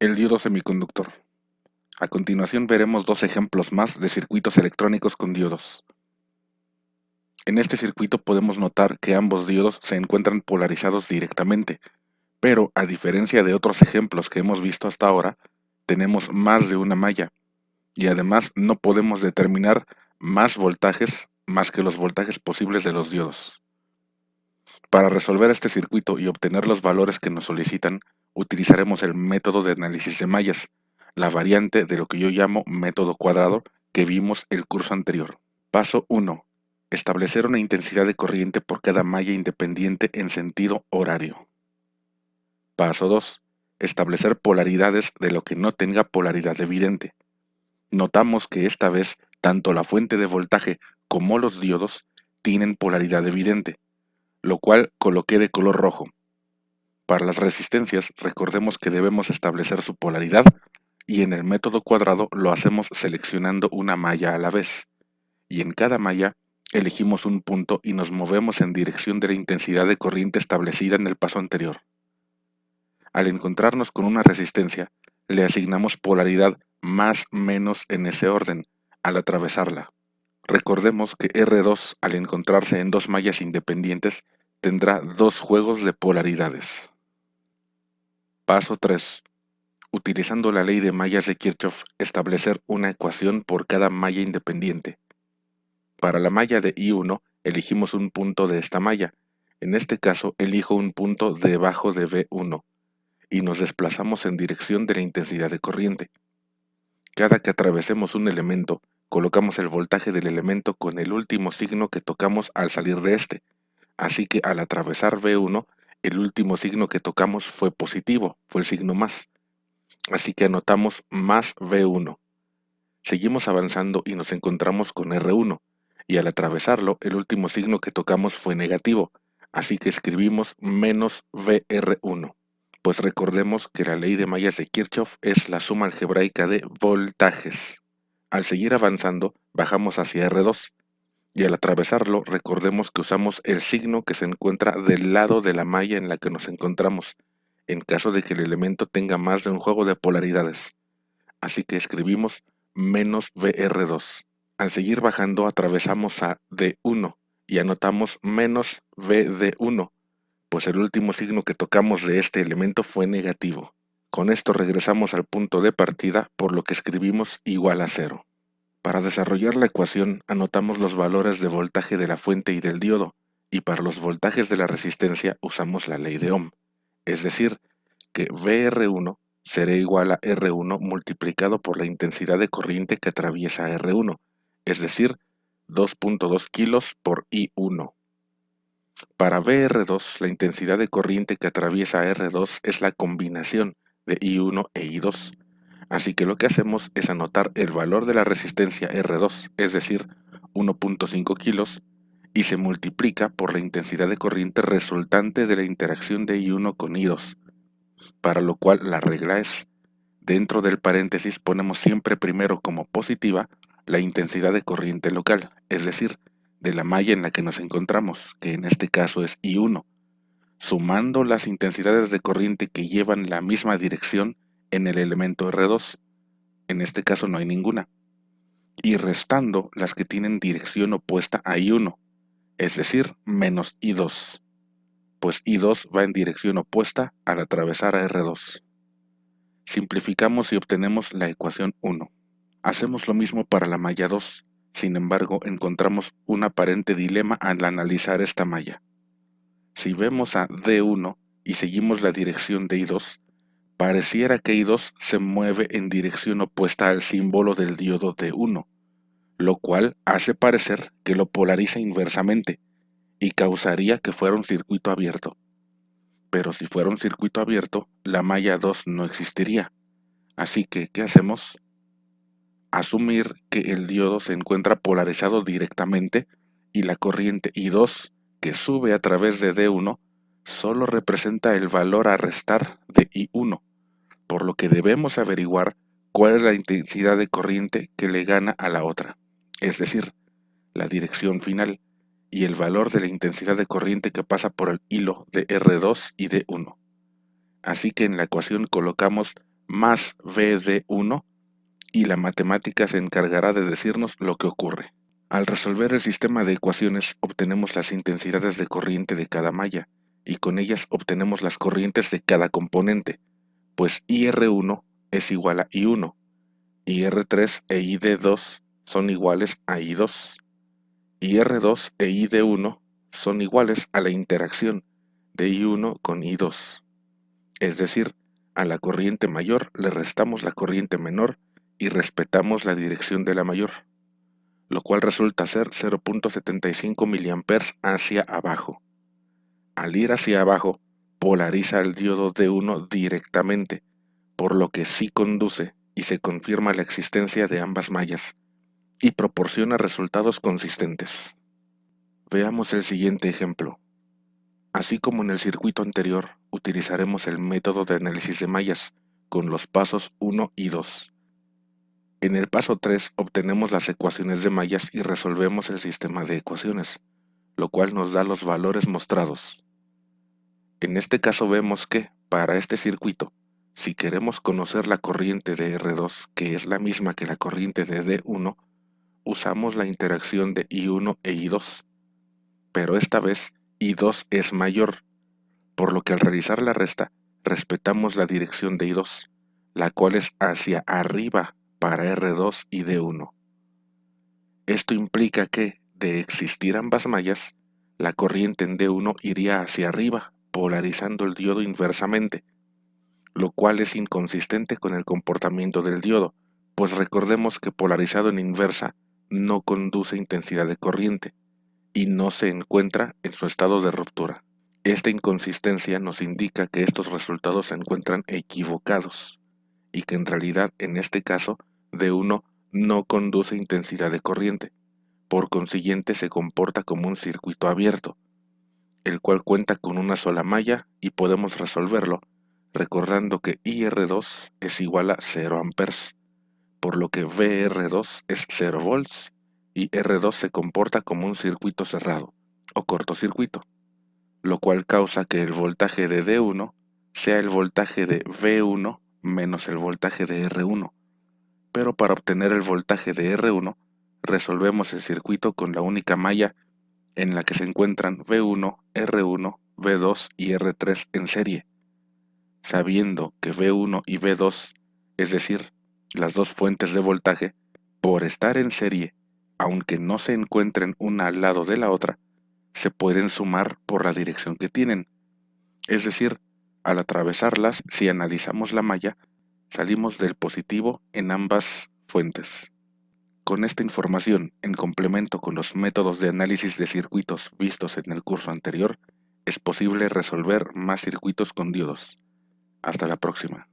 El diodo semiconductor. A continuación veremos dos ejemplos más de circuitos electrónicos con diodos. En este circuito podemos notar que ambos diodos se encuentran polarizados directamente, pero a diferencia de otros ejemplos que hemos visto hasta ahora, tenemos más de una malla y además no podemos determinar más voltajes más que los voltajes posibles de los diodos. Para resolver este circuito y obtener los valores que nos solicitan, utilizaremos el método de análisis de mallas, la variante de lo que yo llamo método cuadrado que vimos el curso anterior. Paso 1. Establecer una intensidad de corriente por cada malla independiente en sentido horario. Paso 2. Establecer polaridades de lo que no tenga polaridad evidente. Notamos que esta vez tanto la fuente de voltaje como los diodos tienen polaridad evidente, lo cual coloqué de color rojo. Para las resistencias, recordemos que debemos establecer su polaridad y en el método cuadrado lo hacemos seleccionando una malla a la vez. Y en cada malla elegimos un punto y nos movemos en dirección de la intensidad de corriente establecida en el paso anterior. Al encontrarnos con una resistencia, le asignamos polaridad más menos en ese orden al atravesarla. Recordemos que R2, al encontrarse en dos mallas independientes, tendrá dos juegos de polaridades. Paso 3. Utilizando la ley de mallas de Kirchhoff, establecer una ecuación por cada malla independiente. Para la malla de I1, elegimos un punto de esta malla. En este caso, elijo un punto debajo de V1 y nos desplazamos en dirección de la intensidad de corriente. Cada que atravesemos un elemento, colocamos el voltaje del elemento con el último signo que tocamos al salir de este. Así que al atravesar V1, el último signo que tocamos fue positivo, fue el signo más. Así que anotamos más V1. Seguimos avanzando y nos encontramos con R1, y al atravesarlo, el último signo que tocamos fue negativo, así que escribimos menos VR1. Pues recordemos que la ley de mallas de Kirchhoff es la suma algebraica de voltajes. Al seguir avanzando, bajamos hacia R2, y al atravesarlo, recordemos que usamos el signo que se encuentra del lado de la malla en la que nos encontramos, en caso de que el elemento tenga más de un juego de polaridades. Así que escribimos menos VR2. Al seguir bajando atravesamos a D1 y anotamos menos VD1, pues el último signo que tocamos de este elemento fue negativo. Con esto regresamos al punto de partida, por lo que escribimos igual a 0. Para desarrollar la ecuación anotamos los valores de voltaje de la fuente y del diodo, y para los voltajes de la resistencia usamos la ley de Ohm, es decir, que VR1 será igual a R1 multiplicado por la intensidad de corriente que atraviesa R1, es decir, 2.2 kilos por I1. Para VR2, la intensidad de corriente que atraviesa R2 es la combinación de I1 e I2. Así que lo que hacemos es anotar el valor de la resistencia R2, es decir, 1.5 kilos, y se multiplica por la intensidad de corriente resultante de la interacción de I1 con I2, para lo cual la regla es, dentro del paréntesis ponemos siempre primero como positiva la intensidad de corriente local, es decir, de la malla en la que nos encontramos, que en este caso es I1, sumando las intensidades de corriente que llevan la misma dirección en el elemento R2, en este caso no hay ninguna, y restando las que tienen dirección opuesta a I1, es decir, menos I2, pues I2 va en dirección opuesta al atravesar a R2. Simplificamos y obtenemos la ecuación 1. Hacemos lo mismo para la malla 2, sin embargo encontramos un aparente dilema al analizar esta malla. Si vemos a D1 y seguimos la dirección de I2, pareciera que I2 se mueve en dirección opuesta al símbolo del diodo D1, lo cual hace parecer que lo polariza inversamente y causaría que fuera un circuito abierto. Pero si fuera un circuito abierto, la malla 2 no existiría. Así que, ¿qué hacemos? Asumir que el diodo se encuentra polarizado directamente y la corriente I2 que sube a través de D1 solo representa el valor a restar de I1, por lo que debemos averiguar cuál es la intensidad de corriente que le gana a la otra, es decir, la dirección final y el valor de la intensidad de corriente que pasa por el hilo de R2 y D1. Así que en la ecuación colocamos más VD1 y la matemática se encargará de decirnos lo que ocurre. Al resolver el sistema de ecuaciones obtenemos las intensidades de corriente de cada malla y con ellas obtenemos las corrientes de cada componente, pues IR1 es igual a I1, IR3 e ID2 son iguales a I2, IR2 e ID1 son iguales a la interacción de I1 con I2. Es decir, a la corriente mayor le restamos la corriente menor y respetamos la dirección de la mayor, lo cual resulta ser 0.75 mA hacia abajo. Al ir hacia abajo, polariza el diodo D1 directamente, por lo que sí conduce y se confirma la existencia de ambas mallas, y proporciona resultados consistentes. Veamos el siguiente ejemplo. Así como en el circuito anterior, utilizaremos el método de análisis de mallas, con los pasos 1 y 2. En el paso 3 obtenemos las ecuaciones de mallas y resolvemos el sistema de ecuaciones, lo cual nos da los valores mostrados. En este caso vemos que, para este circuito, si queremos conocer la corriente de R2, que es la misma que la corriente de D1, usamos la interacción de I1 e I2, pero esta vez I2 es mayor, por lo que al realizar la resta, respetamos la dirección de I2, la cual es hacia arriba para R2 y D1. Esto implica que, de existir ambas mallas, la corriente en D1 iría hacia arriba, polarizando el diodo inversamente, lo cual es inconsistente con el comportamiento del diodo, pues recordemos que polarizado en inversa no conduce intensidad de corriente y no se encuentra en su estado de ruptura. Esta inconsistencia nos indica que estos resultados se encuentran equivocados y que en realidad en este caso D1 no conduce intensidad de corriente, por consiguiente se comporta como un circuito abierto, el cual cuenta con una sola malla y podemos resolverlo recordando que IR2 es igual a 0 amperes, por lo que VR2 es 0 volts y R2 se comporta como un circuito cerrado o cortocircuito, lo cual causa que el voltaje de D1 sea el voltaje de V1 menos el voltaje de R1, pero para obtener el voltaje de R1 resolvemos el circuito con la única malla en la que se encuentran V1, R1, V2 y R3 en serie, sabiendo que V1 y V2, es decir, las dos fuentes de voltaje, por estar en serie, aunque no se encuentren una al lado de la otra, se pueden sumar por la dirección que tienen. Es decir, al atravesarlas, si analizamos la malla, salimos del positivo en ambas fuentes. Con esta información, en complemento con los métodos de análisis de circuitos vistos en el curso anterior, es posible resolver más circuitos con diodos. Hasta la próxima.